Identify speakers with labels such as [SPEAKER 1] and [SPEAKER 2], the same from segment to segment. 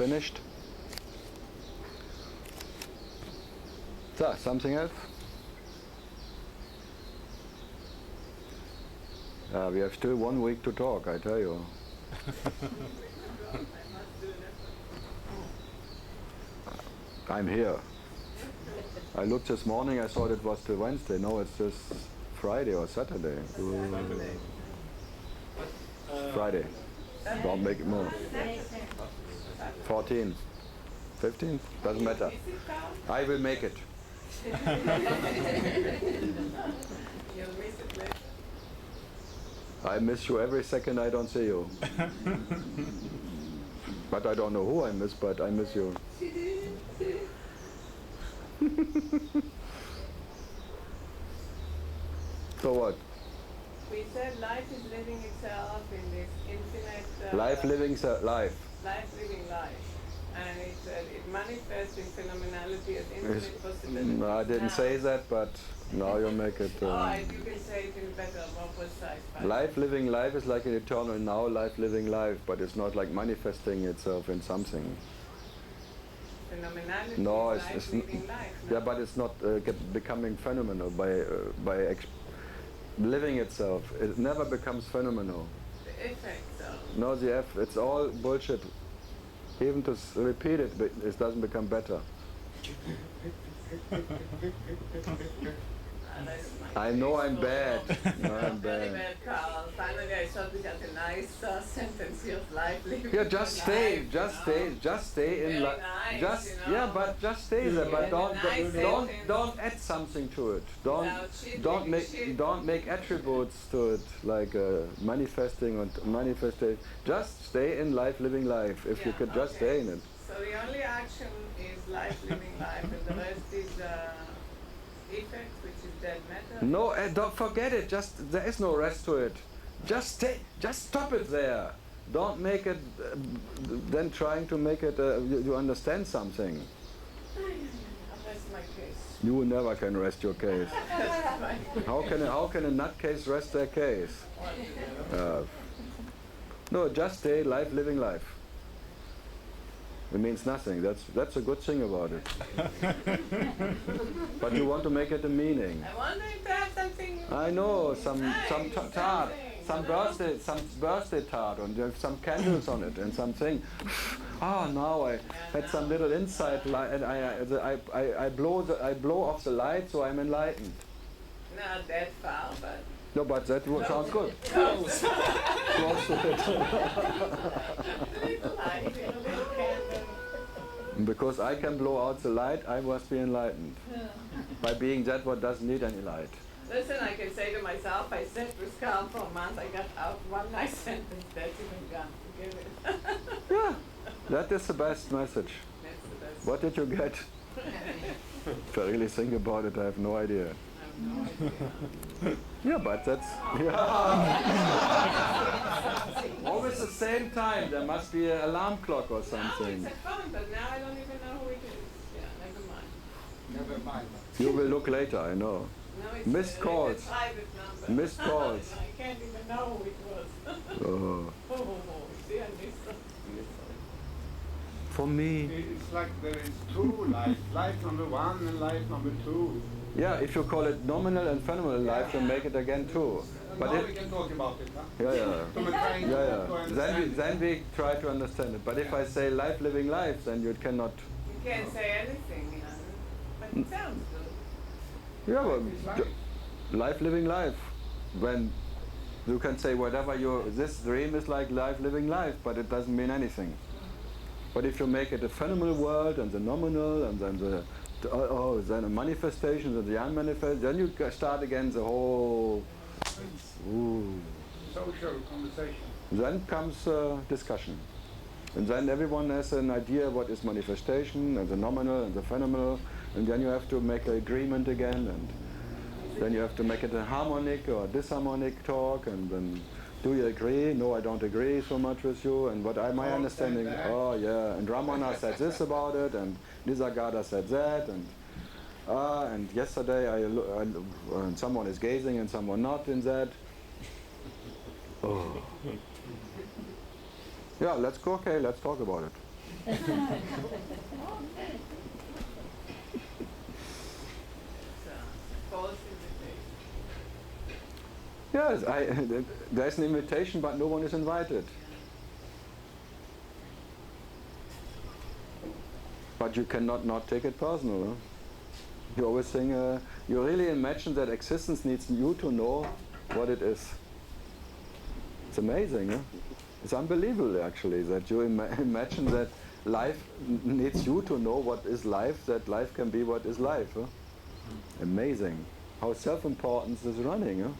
[SPEAKER 1] finished. So, something else? We have still 1 week to talk, I tell you. I'm here. I looked this morning, I thought it was till Wednesday. No, it's just Friday or Saturday. Friday. Don't make it more. 14. 15? Doesn't matter. I will make it. I miss you every second I don't see you. But I don't know who I miss, but I miss you. So what?
[SPEAKER 2] We said life is living itself in this infinite...
[SPEAKER 1] life living life.
[SPEAKER 2] Life living life. And it manifests in phenomenality as infinite possibility.
[SPEAKER 1] No, I didn't say that, but now you make it...
[SPEAKER 2] you can say it in better, more precise.
[SPEAKER 1] Life living life is like an eternal now, life living life, but it's not like manifesting itself in something.
[SPEAKER 2] Phenomenality
[SPEAKER 1] no,
[SPEAKER 2] is life living life. No?
[SPEAKER 1] Yeah, but it's not becoming phenomenal by living itself. It never becomes phenomenal.
[SPEAKER 2] The effect,
[SPEAKER 1] No, it's all bullshit. Even to repeat it, it doesn't become better. I know I'm bad. No, I'm
[SPEAKER 2] very bad, Karl. Finally, I thought we had a nice sentence here of life living.
[SPEAKER 1] Yeah, just stay in life.
[SPEAKER 2] Nice,
[SPEAKER 1] but just stay there. But don't add something to it. Don't make attributes to it like manifesting and manifesting. Just stay in life, living life. If you could just stay in it.
[SPEAKER 2] So the only action is life, living life, and the rest is effect, which is dead matter.
[SPEAKER 1] No, don't forget it. There is no rest to it. Just stop it there. Don't make it. Then trying to make it. You understand something.
[SPEAKER 2] I'll rest my case.
[SPEAKER 1] You never can rest your case. How can a nutcase rest their case? No, just stay life, living life. It means nothing. That's a good thing about it. But you want to make it a meaning.
[SPEAKER 2] I want it to have something.
[SPEAKER 1] I know some tart, some birthday tart, and you have some candles on it and something. Now I had some little insight light, and I blow off the light, so I'm enlightened.
[SPEAKER 2] Not that far, but.
[SPEAKER 1] No, but that sounds good. Close to it. Because I can blow out the light, I must be enlightened. By being that what doesn't need any light.
[SPEAKER 2] Listen, I can say to myself, I sat with Karl for a month, I got out one nice sentence, that's even gone. Forget it.
[SPEAKER 1] Yeah, that is the best message.
[SPEAKER 2] That's the best.
[SPEAKER 1] What did you get? If I really think about it, I have no idea.
[SPEAKER 2] I have no idea.
[SPEAKER 1] Yeah, but that's... Always the same time. There must be an alarm clock or something.
[SPEAKER 2] No, it's a phone, but now I don't even know who it is. Yeah, never mind.
[SPEAKER 3] Never mind.
[SPEAKER 1] You will look later, I know.
[SPEAKER 2] No, it's
[SPEAKER 1] Missed calls.
[SPEAKER 2] It's a private number.
[SPEAKER 1] Missed calls.
[SPEAKER 2] I can't even know who it was. See, I missed it.
[SPEAKER 1] For me...
[SPEAKER 3] It's like there is two life. Life number one and life number two.
[SPEAKER 1] Yeah, if you call it nominal and phenomenal life, you make it again too.
[SPEAKER 3] But now we can talk about it, huh?
[SPEAKER 1] Yeah. Then we try to understand it. But if I say life living life, then you cannot...
[SPEAKER 2] You can't say anything, but it sounds good.
[SPEAKER 1] Yeah, but life living life. When you can say whatever this dream is like life living life, but it doesn't mean anything. But if you make it a phenomenal world and the nominal and then then a manifestation and the unmanifest, then you start again the whole
[SPEAKER 3] social conversation.
[SPEAKER 1] Then comes discussion. And then everyone has an idea what is manifestation and the nominal and the phenomenal, and then you have to make an agreement again, and then you have to make it a harmonic or disharmonic talk, and then do you agree? No, I don't agree so much with you. And what my understanding, and Ramana said this about it, and Nisargadatta said that, and yesterday and someone is gazing and someone not in that. Yeah, let's talk about it.
[SPEAKER 2] False invitation.
[SPEAKER 1] Yes, there's an invitation, but no one is invited. But you cannot not take it personal. Huh? You always think, you really imagine that existence needs you to know what it is. It's amazing, huh? It's unbelievable actually, that you imagine that life needs you to know what is life, that life can be what is life. Huh? Amazing. How self-importance is running. Huh?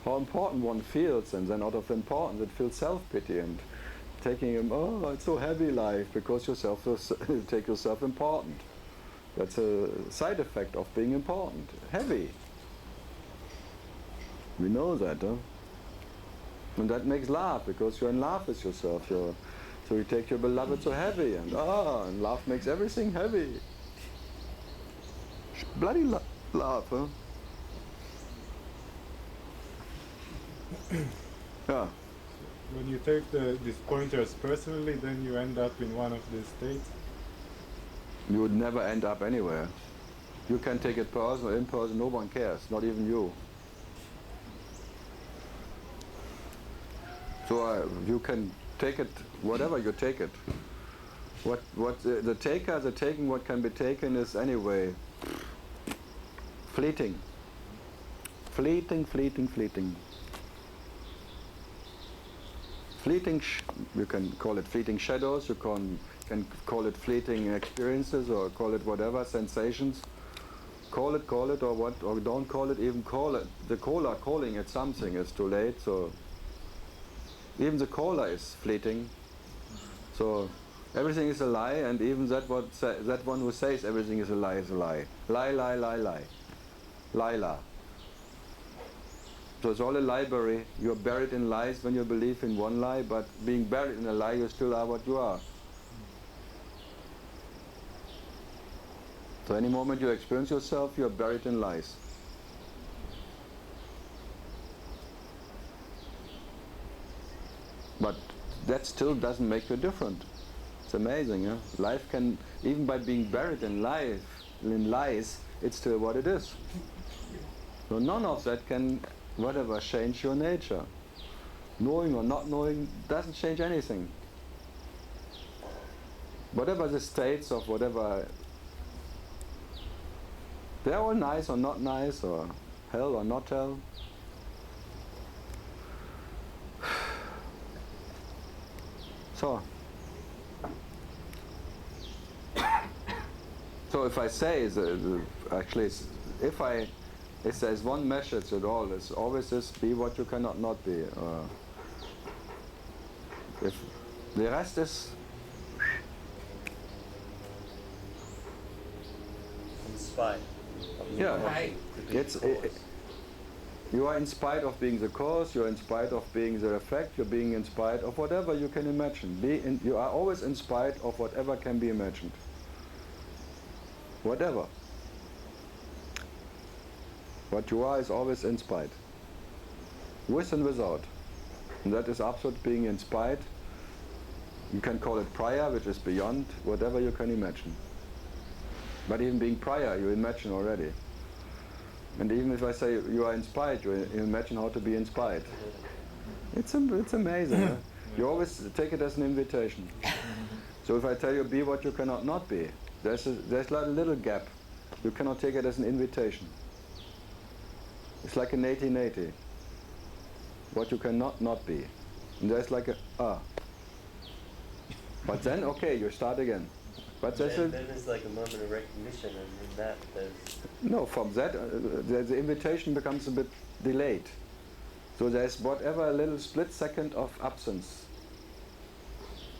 [SPEAKER 1] How important one feels, and then out of importance it feels self-pity and taking him, oh, it's so heavy life, because you take yourself important. That's a side effect of being important. Heavy. We know that, huh? And that makes laugh, because you're in love with yourself. So you take your beloved so heavy, and love makes everything heavy. Bloody laugh, huh? Yeah.
[SPEAKER 4] When you take these pointers personally, then you end up in one of these states?
[SPEAKER 1] You would never end up anywhere. You can take it personal, impersonal, no one cares, not even you. So you can take it, whatever you take it. What the taking what can be taken is anyway fleeting. Fleeting. Fleeting, you can call it fleeting shadows, you can call it fleeting experiences, or call it whatever, sensations. Call it or what, or don't call it, even call it. The caller calling it something is too late, so even the caller is fleeting. So everything is a lie, and even that one who says everything is a lie is a lie. Lie. Lila. So it's all a library. You're buried in lies when you believe in one lie, but being buried in a lie, you still are what you are. So any moment you experience yourself, you're buried in lies. But that still doesn't make you different. It's amazing, huh? Life can, even by being buried in lies, it's still what it is. So none of that can, whatever, change your nature. Knowing or not knowing doesn't change anything. Whatever the states of whatever, they're all nice or not nice, or hell or not hell. So if I say, if there's one message at all, it's always this: be what you cannot not be. If the rest is
[SPEAKER 5] inspired.
[SPEAKER 1] You are in spite of being the cause, you're in spite of being the effect, you're being in spite of whatever you can imagine. You are always in spite of whatever can be imagined. Whatever. What you are is always in spite. With and without. And that is absolute being in spite. You can call it prior, which is beyond whatever you can imagine. But even being prior, you imagine already. And even if I say you are inspired, you imagine how to be inspired. It's amazing. Huh? You always take it as an invitation. So if I tell you be what you cannot not be, there's like a little gap. You cannot take it as an invitation. It's like an 1880. What you cannot not be. And there's like a But then, okay, you start again. But
[SPEAKER 5] then it's like a moment of recognition, and in that there's...
[SPEAKER 1] No, from that, the invitation becomes a bit delayed. So there's whatever, a little split second of absence.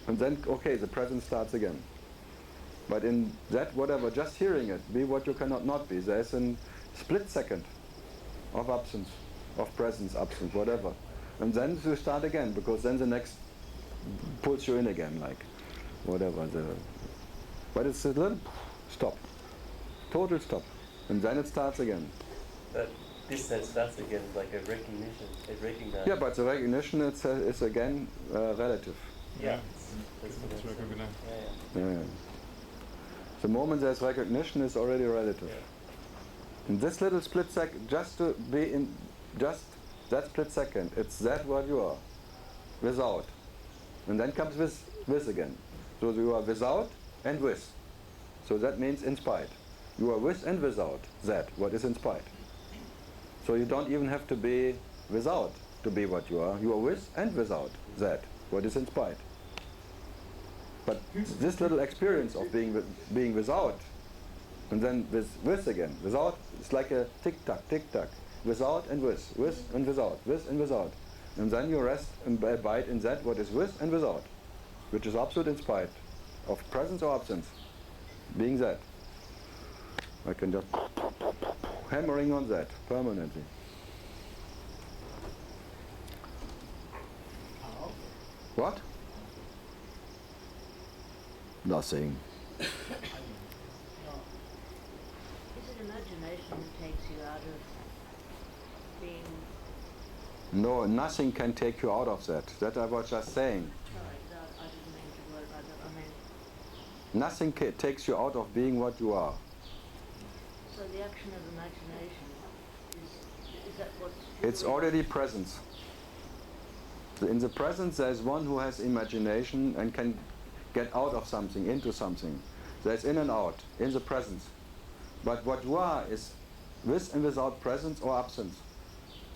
[SPEAKER 1] And then, okay, the present starts again. But in that, whatever, just hearing it, be what you cannot not be, there's a split second of absence, of presence, absence, whatever. And then you start again, because then the next pulls you in again, like whatever. But it's a little stop, total stop, and then it starts again.
[SPEAKER 5] But this then starts again, like a recognition, it recognizes.
[SPEAKER 1] Yeah, but the recognition is again relative.
[SPEAKER 5] Yeah.
[SPEAKER 4] It's recognized.
[SPEAKER 5] Yeah.
[SPEAKER 1] Yeah. The moment there's recognition is already relative. In this little split second, just to be in just that split second, it's that what you are, without. And then comes with again. So you are without and with. So that means in spite. You are with and without that, what is in spite. So you don't even have to be without to be what you are. You are with and without that, what is in spite. But this little experience of being without, and then with again, without, it's like a tick-tock, tick-tock. Without and with and without, with and without. And then you rest and abide in that what is with and without, which is absolute in spite of presence or absence, being that. I can just hammering on that permanently. What? Nothing.
[SPEAKER 6] Is it imagination that takes you out of being...
[SPEAKER 1] No, nothing can take you out of that. That I was just saying.
[SPEAKER 6] Sorry, I didn't mean to word like that. I mean...
[SPEAKER 1] Nothing takes you out of being what you are.
[SPEAKER 6] So the action of imagination, is that what...
[SPEAKER 1] It's already presence. In the presence there is one who has imagination and can get out of something, into something. There's in and out, in the presence. But what you are is with and without presence or absence.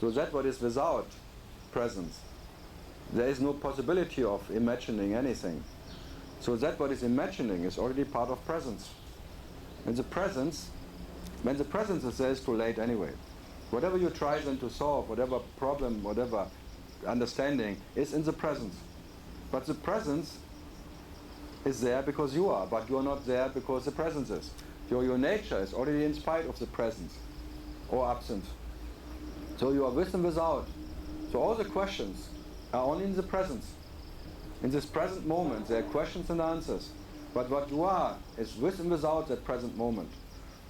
[SPEAKER 1] So that what is without presence, there is no possibility of imagining anything. So that what is imagining is already part of presence. And the presence, when the presence is there, it's too late anyway. Whatever you try then to solve, whatever problem, whatever understanding, is in the presence. But the presence is there because you are, but you are not there because the presence is. Your nature is already in spite of the presence or absence. So you are with and without. So all the questions are only in the presence. In this present moment there are questions and answers. But what you are is with and without that present moment.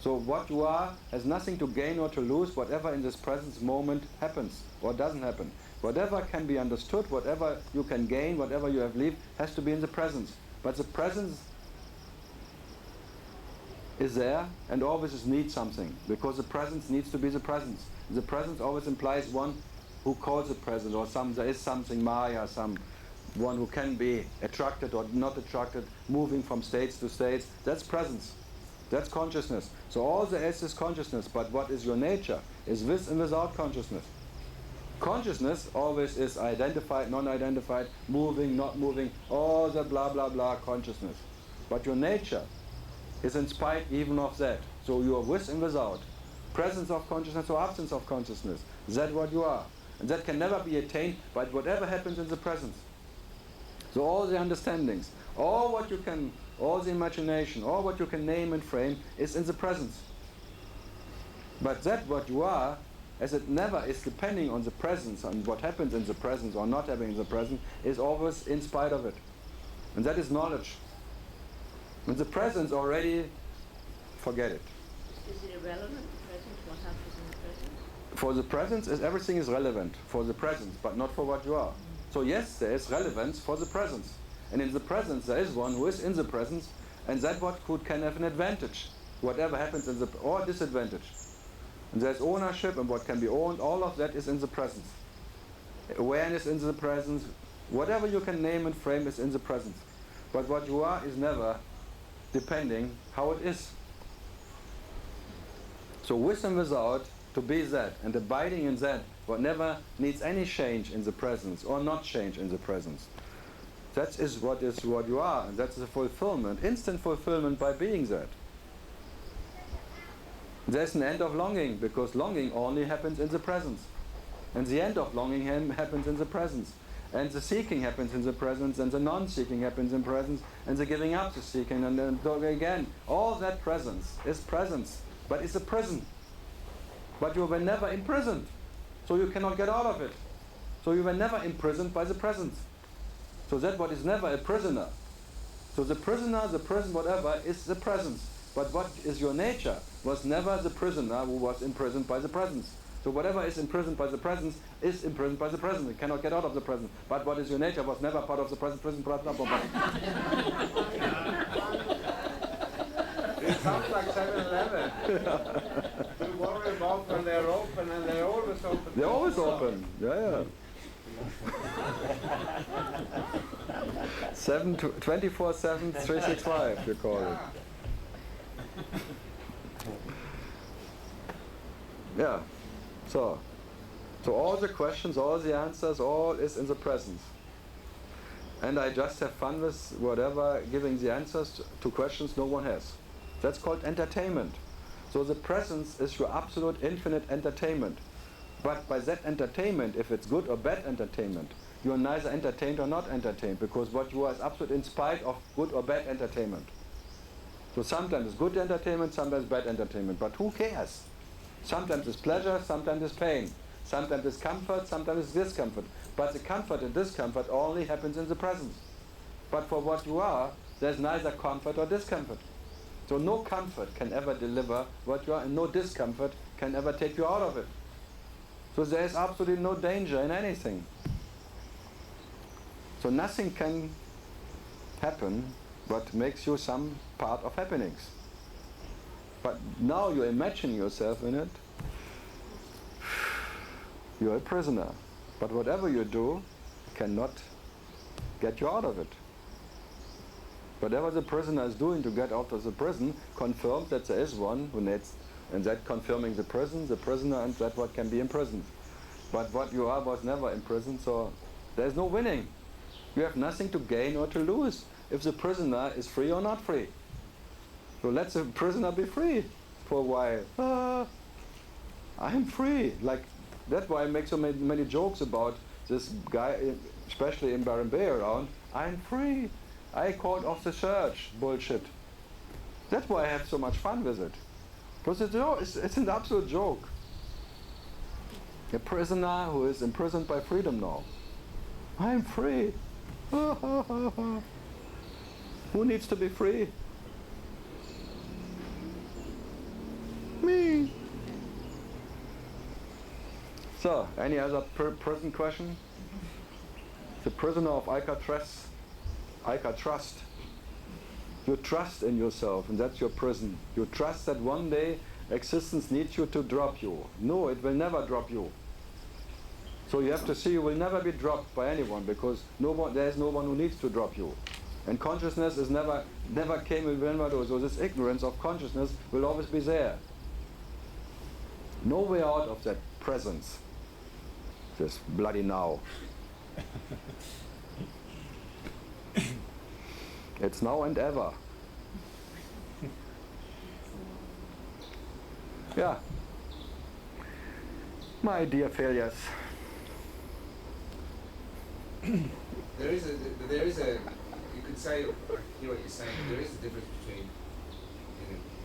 [SPEAKER 1] So what you are has nothing to gain or to lose, whatever in this present moment happens or doesn't happen. Whatever can be understood, whatever you can gain, whatever you have lived, has to be in the presence. But the presence is there and always needs something, because the presence needs to be the presence. The presence always implies one who calls the present, or there is something, Maya, one who can be attracted or not attracted, moving from states to states. That's presence. That's consciousness. So all there is consciousness, but what is your nature is with and without consciousness. Consciousness always is identified, non-identified, moving, not moving, all the blah blah blah consciousness. But your nature is in spite even of that. So you are with and without. Presence of consciousness or absence of consciousness. That's what you are. And that can never be attained by whatever happens in the presence. So all the understandings, all the imagination, all what you can name and frame is in the presence. But that what you are, as it never is depending on the presence and what happens in the presence or not happening in the presence, is always in spite of it. And that is knowledge. And the presence already, forget it.
[SPEAKER 6] Is it irrelevant, the present, what happens in the present?
[SPEAKER 1] For the presence, everything is relevant for the presence, but not for what you are. So yes, there is relevance for the presence. And in the presence there is one who is in the presence, and that what can have an advantage, whatever happens in the, or disadvantage. And there's ownership and what can be owned, all of that is in the presence. Awareness in the presence, whatever you can name and frame is in the presence. But what you are is never depending how it is. So with and without, to be that, and abiding in that, what never needs any change in the presence, or not change in the presence. That is what you are, and that's the fulfillment, instant fulfillment by being that. There's an end of longing, because longing only happens in the presence. And the end of longing happens in the presence. And the seeking happens in the presence, and the non-seeking happens in presence, and the giving up the seeking, and then again, all that presence is presence, but it's a prison. But you were never imprisoned, so you cannot get out of it. So you were never imprisoned by the presence. So that what is never a prisoner. So the prisoner, the prison, whatever, is the presence. But what is your nature was never the prisoner who was imprisoned by the presence. So whatever is imprisoned by the presence is imprisoned by the presence. It cannot get out of the presence. But what is your nature was never part of the present, prison, present.
[SPEAKER 3] 7-Eleven. You worry about when they're open, and they're always open.
[SPEAKER 1] They're always open. Yeah. 24/7, 365, you call it. Yeah. So all the questions, all the answers, all is in the present. And I just have fun with whatever, giving the answers to questions no one has. That's called entertainment. So the presence is your absolute infinite entertainment. But by that entertainment, if it's good or bad entertainment, you are neither entertained or not entertained, because what you are is absolute in spite of good or bad entertainment. So sometimes it's good entertainment, sometimes bad entertainment, but who cares? Sometimes it's pleasure, sometimes it's pain. Sometimes it's comfort, sometimes it's discomfort. But the comfort and discomfort only happens in the present. But for what you are, there's neither comfort or discomfort. So no comfort can ever deliver what you are, and no discomfort can ever take you out of it. So there is absolutely no danger in anything. So nothing can happen but makes you some part of happenings. But now you imagine yourself in it, you're a prisoner. But whatever you do cannot get you out of it. Whatever the prisoner is doing to get out of the prison confirms that there is one who needs, and that confirming the prisoner, and that what can be imprisoned. But what you are was never imprisoned, so there's no winning. You have nothing to gain or to lose if the prisoner is free or not free. So let the prisoner be free for a while. I'm free. Like, that's why I make so many jokes about this guy, especially in Byron Bay around. I'm free. I called off the church. Bullshit. That's why I have so much fun with it. Because it's an absolute joke. A prisoner who is imprisoned by freedom now. I'm free. Who needs to be free? Me. So, any other prison question? The prisoner of Alcatraz. You trust in yourself, and that's your prison. You trust that one day existence needs you to drop you. No, it will never drop you. So you have to see you will never be dropped by anyone, because there is no one who needs to drop you. And consciousness is never came and will never do. So this ignorance of consciousness will always be there. No way out of that presence. This bloody now. It's now and ever. Yeah. My dear failures.
[SPEAKER 7] There is a, you could say, I hear what you're saying, there is a difference between,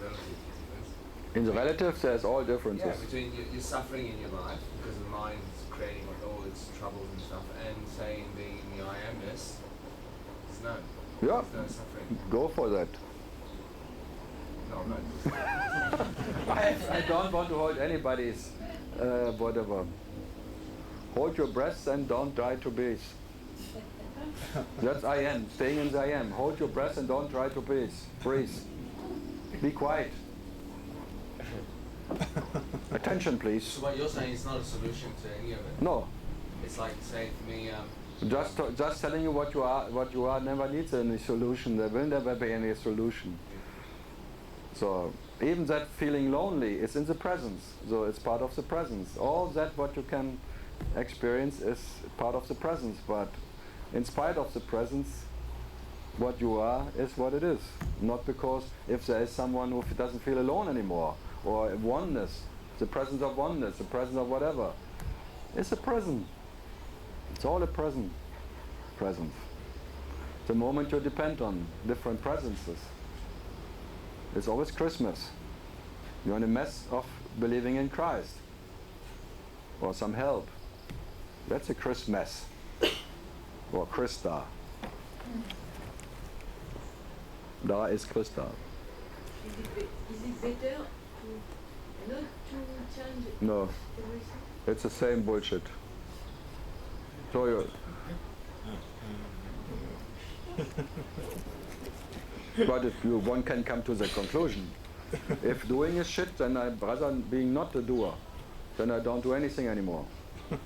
[SPEAKER 7] relative difference.
[SPEAKER 1] In the relatives, there's all differences.
[SPEAKER 7] Yeah, between your suffering in your life, because the mind is creating all its troubles and stuff, and saying being in the I amness, there's no.
[SPEAKER 1] Yeah.
[SPEAKER 7] There's no suffering.
[SPEAKER 1] Go for that.
[SPEAKER 7] No, no.
[SPEAKER 1] I don't want to hold anybody's whatever. Hold your breath and don't try to breathe. That's I am, staying in the I am. Hold your breath and don't try to breathe. Breathe. Be quiet. Attention, please.
[SPEAKER 7] So what you're saying is not a solution to any of it?
[SPEAKER 1] No.
[SPEAKER 7] It's like, say, for me...
[SPEAKER 1] Just telling you what you are never needs any solution. There will never be any solution. So even that feeling lonely is in the presence. So it's part of the presence. All that what you can experience is part of the presence. But in spite of the presence, what you are is what it is. Not because if there is someone who doesn't feel alone anymore, or oneness, the presence of oneness, the presence of whatever. It's a present. It's all a present. Presence. The moment you depend on different presences. It's always Christmas. You're in a mess of believing in Christ. Or some help. That's a Christmas. Or Christa. Da is Christa.
[SPEAKER 6] Is it better not to change
[SPEAKER 1] No.
[SPEAKER 6] everything?
[SPEAKER 1] It's the same bullshit. So you but if one can come to the conclusion. If doing is shit, then I'd rather being not the doer. Then I don't do anything anymore.
[SPEAKER 6] No,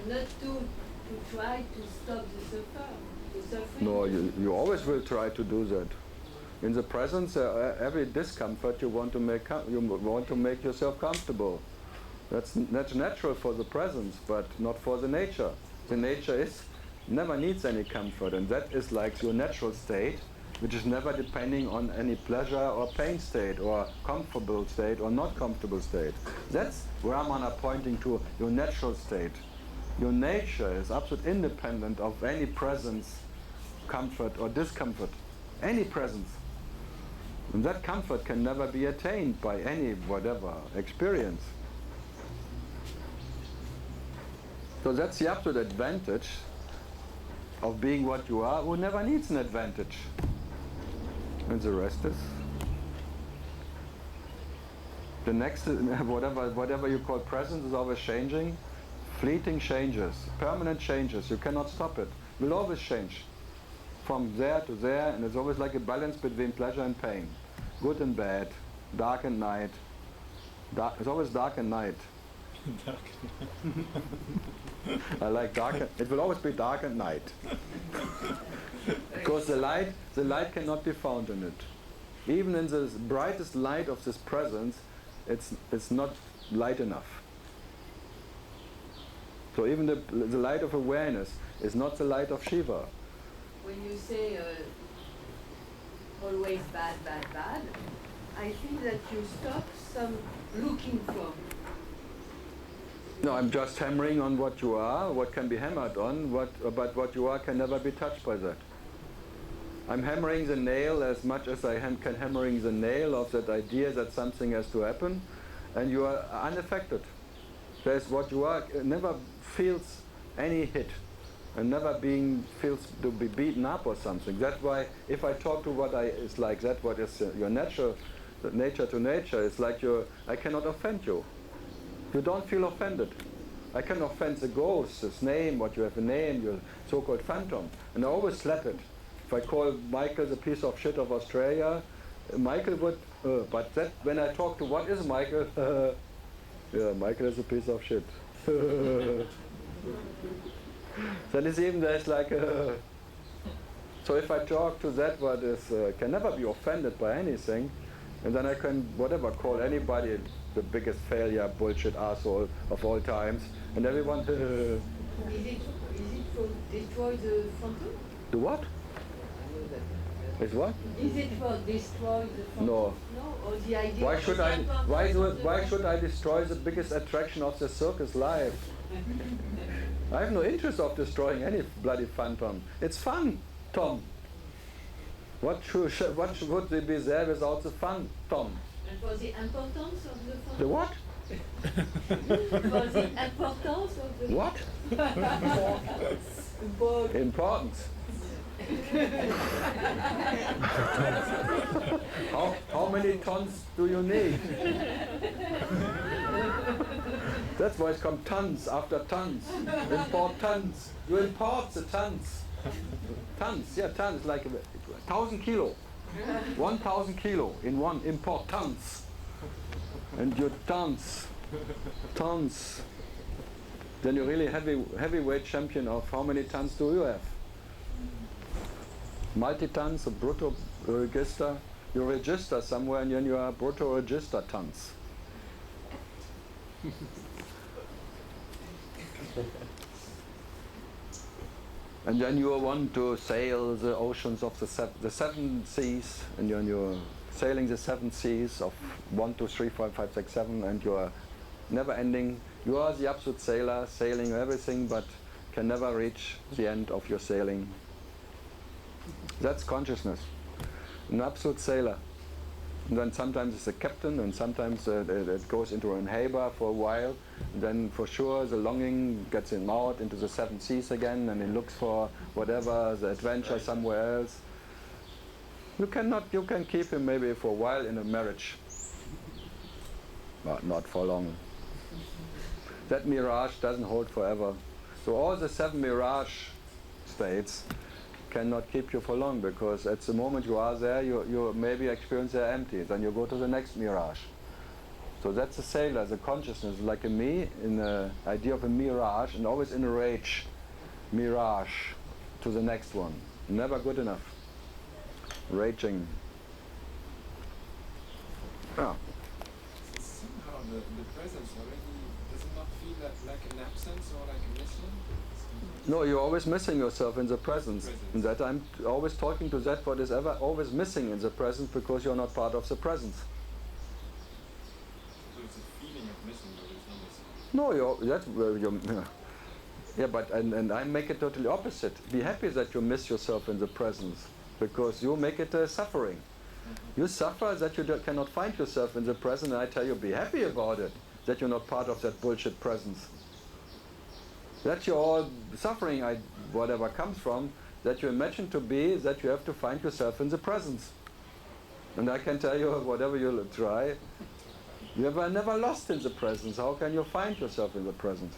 [SPEAKER 6] not to try to stop the suffering.
[SPEAKER 1] No, you always will try to do that. In the presence, every discomfort you want to make yourself comfortable. That's natural for the presence, but not for the nature. The nature never needs any comfort, and that is like your natural state, which is never depending on any pleasure or pain state, or comfortable state or not comfortable state. That's Ramana pointing to your natural state. Your nature is absolutely independent of any presence, comfort or discomfort. Any presence. And that comfort can never be attained by any whatever experience. So that's the absolute advantage of being what you are, who never needs an advantage. And the rest is the next, whatever you call presence is always changing, fleeting changes, permanent changes. You cannot stop it. It will always change from there to there, and it's always like a balance between pleasure and pain, good and bad, dark and night. It's always dark and night. I like dark. It will always be dark and night. Because the light cannot be found in it. Even in the brightest light of this presence, it's not light enough. So even the light of awareness is not the light of Shiva.
[SPEAKER 6] When you say always bad, bad, bad, I feel that you stop some looking for.
[SPEAKER 1] No, I'm just hammering on what you are, what can be hammered on, but what you are can never be touched by that. I'm hammering the nail as much as I can hammering the nail of that idea that something has to happen, and you are unaffected. There's what you are, never feels any hit, and never feels to be beaten up or something. That's why if I talk to what is like that, what is your natural, nature to nature, it's like I cannot offend you. You don't feel offended. I can offend the ghost, its name, what you have a name, your so-called phantom, and I always slap it. If I call Michael the piece of shit of Australia, Michael would, but that when I talk to what is Michael, yeah, Michael is a piece of shit. That is even there's like so if I talk to that what is can never be offended by anything, and then I can whatever call anybody the biggest failure, bullshit asshole of all times, and everyone.
[SPEAKER 6] Is it for destroy the phantom?
[SPEAKER 1] The what? Is what?
[SPEAKER 6] Is it for destroy the phantom?
[SPEAKER 1] No.
[SPEAKER 6] No, or the idea.
[SPEAKER 1] Why should I destroy the biggest attraction of the circus life? I have no interest of destroying any bloody phantom. It's fun, Tom. What would they be there without the fun, Tom?
[SPEAKER 6] And for the importance of the phantom?
[SPEAKER 1] The what?
[SPEAKER 6] For the importance of the
[SPEAKER 1] What? Importance. How many tons do you need? That's why it's called tons after tons. Import tons. You import the tons. Tons, yeah, tons, like 1,000 kilo. 1,000 kilo in one, import tons. And your tons. Then you're really heavyweight champion of how many tons do you have? Multi-tons, a brutto register. You register somewhere and then you are brutto register tons. And then you want to sail the oceans of the seven seas, and you're sailing the seven seas of 1, 2, 3, 4, 5, 6, 7, and you're never ending. You are the absolute sailor, sailing everything, but can never reach the end of your sailing. That's consciousness, an absolute sailor. And then sometimes it's a captain, and sometimes it goes into an haber for a while. And then for sure the longing gets him out into the seven seas again, and he looks for whatever, the adventure somewhere else. You can keep him maybe for a while in a marriage, but not for long. That mirage doesn't hold forever. So all the 7 mirage states cannot keep you for long, because at the moment you are there, you maybe experience they're empty. Then you go to the next mirage. So that's a sailor, the consciousness, like a me, in the idea of a mirage, and always in a rage. Mirage to the next one. Never good enough. Raging. Yeah.
[SPEAKER 8] Somehow the presence already does it not feel like an absence or like a missing?
[SPEAKER 1] No, you're always missing yourself in the presence. And that I'm always talking to that what is ever always missing in the present, because you're not part of the presence.
[SPEAKER 8] So it's a feeling of missing, but it's not missing.
[SPEAKER 1] No, you're yeah, but and I make it totally opposite. Be happy that you miss yourself in the presence, because you make it suffering. You suffer that you cannot find yourself in the present, and I tell you, be happy about it, that you're not part of that bullshit presence. That you're all suffering, whatever comes from, that you imagine to be, that you have to find yourself in the presence. And I can tell you, whatever you try, you were never lost in the presence. How can you find yourself in the presence?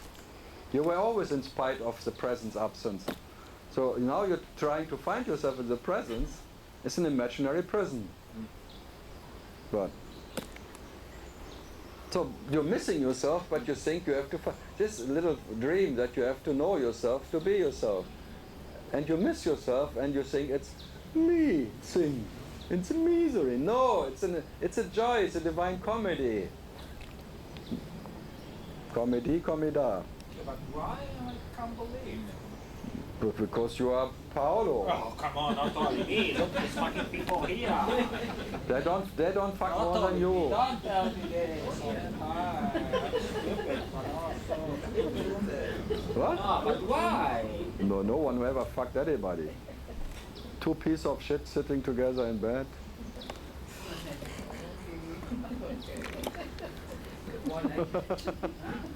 [SPEAKER 1] You were always in spite of the presence absence. So now you're trying to find yourself in the presence. It's an imaginary prison. But so you're missing yourself, but you think you have to find this little dream that you have to know yourself to be yourself. And you miss yourself, and you think it's me thing. It's a misery. No, it's a joy. It's a divine comedy. Comida.
[SPEAKER 9] But why? I can't believe.
[SPEAKER 1] Because you are Paolo.
[SPEAKER 9] Oh, come on, not only me. Look at these fucking people here.
[SPEAKER 1] They don't fuck
[SPEAKER 9] Not
[SPEAKER 1] more than
[SPEAKER 9] only
[SPEAKER 1] you.
[SPEAKER 9] me. Don't tell me this. Ah, stupid, but also stupid.
[SPEAKER 1] What?
[SPEAKER 9] No, but why?
[SPEAKER 1] No, no one ever fucked anybody. Two pieces of shit sitting together in bed.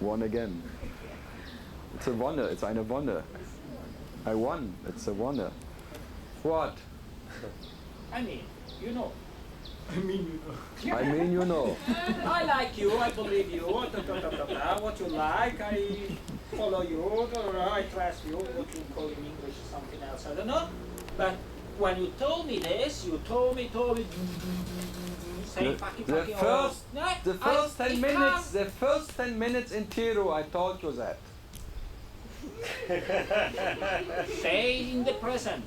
[SPEAKER 1] One again. It's a Wonne. It's eine Wonne. I won. It's a Wonne. What?
[SPEAKER 9] I mean, you know.
[SPEAKER 1] I mean, you know.
[SPEAKER 9] I like you, I believe you, what you like, I follow you, I trust you, what you call in English something else, I don't know. But when you told me this, you told me, say
[SPEAKER 1] The first 10 minutes in Tiru, I told you that.
[SPEAKER 9] Stay in the present.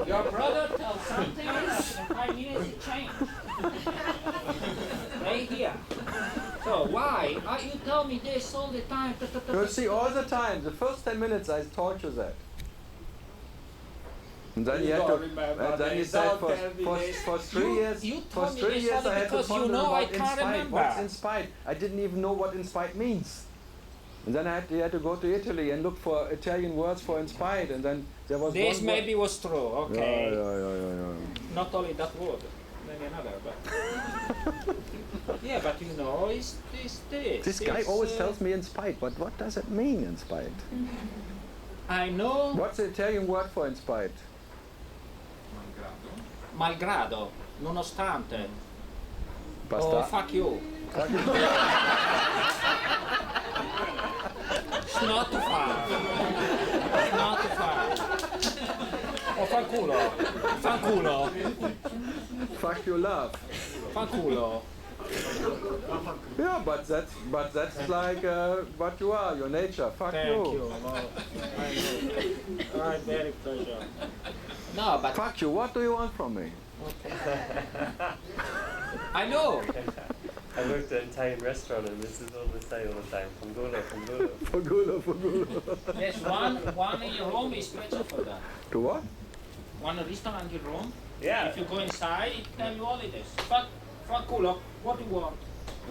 [SPEAKER 9] Your brother tells something, in 5 minutes it changed. Stay here. So why? You tell me this all the time.
[SPEAKER 1] You see, all the time. The first 10 minutes I told you that. And then you had to, and then you said for 3 years, for 3 years I had to ponder about inspired. What's inspired? I didn't even know what inspired means. And then you had to go to Italy and look for Italian words for inspired, and then there was
[SPEAKER 9] this
[SPEAKER 1] one
[SPEAKER 9] maybe was true, okay.
[SPEAKER 1] Yeah.
[SPEAKER 9] Not only that word, maybe another, but yeah, but you know, it's this.
[SPEAKER 1] This guy always tells me inspired, but what does it mean, inspired?
[SPEAKER 9] I know.
[SPEAKER 1] What's the Italian word for inspired?
[SPEAKER 9] Malgrado, nonostante.
[SPEAKER 1] Basta.
[SPEAKER 9] Oh, fuck you. It's not too far. It's not too far. Oh, fanculo. Fanculo.
[SPEAKER 1] Fuck your love.
[SPEAKER 9] Fanculo.
[SPEAKER 1] Yeah, but that's like what you are, your nature. Fuck
[SPEAKER 9] Thank you. I know. I'm very pleasure. No, but
[SPEAKER 1] fuck you. What do you want from me?
[SPEAKER 9] I know.
[SPEAKER 5] I worked at an Italian restaurant and this is all they say all the time. Fangulo, fangulo.
[SPEAKER 1] Fangulo.
[SPEAKER 9] Yes, one in Rome is special for that.
[SPEAKER 1] To what?
[SPEAKER 9] One restaurant in Rome.
[SPEAKER 5] Yeah.
[SPEAKER 9] If you go inside, it tell you all it is. Fanculo, what do you want?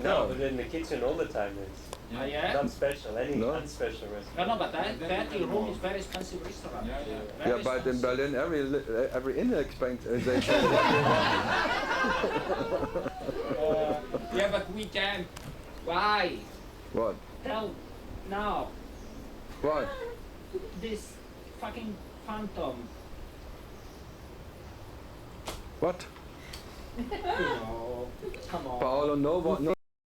[SPEAKER 5] No, but in the kitchen all the time it's
[SPEAKER 9] Yeah?
[SPEAKER 5] not special, any
[SPEAKER 1] No.
[SPEAKER 5] unspecial restaurant.
[SPEAKER 9] No, but that in Rome is very expensive restaurant.
[SPEAKER 1] Yeah, but in Berlin, every inexpensive they say
[SPEAKER 9] Yeah, but we can. Why?
[SPEAKER 1] what?
[SPEAKER 9] Tell now.
[SPEAKER 1] What?
[SPEAKER 9] This fucking phantom.
[SPEAKER 1] What?
[SPEAKER 9] No, come on.
[SPEAKER 1] Paolo, no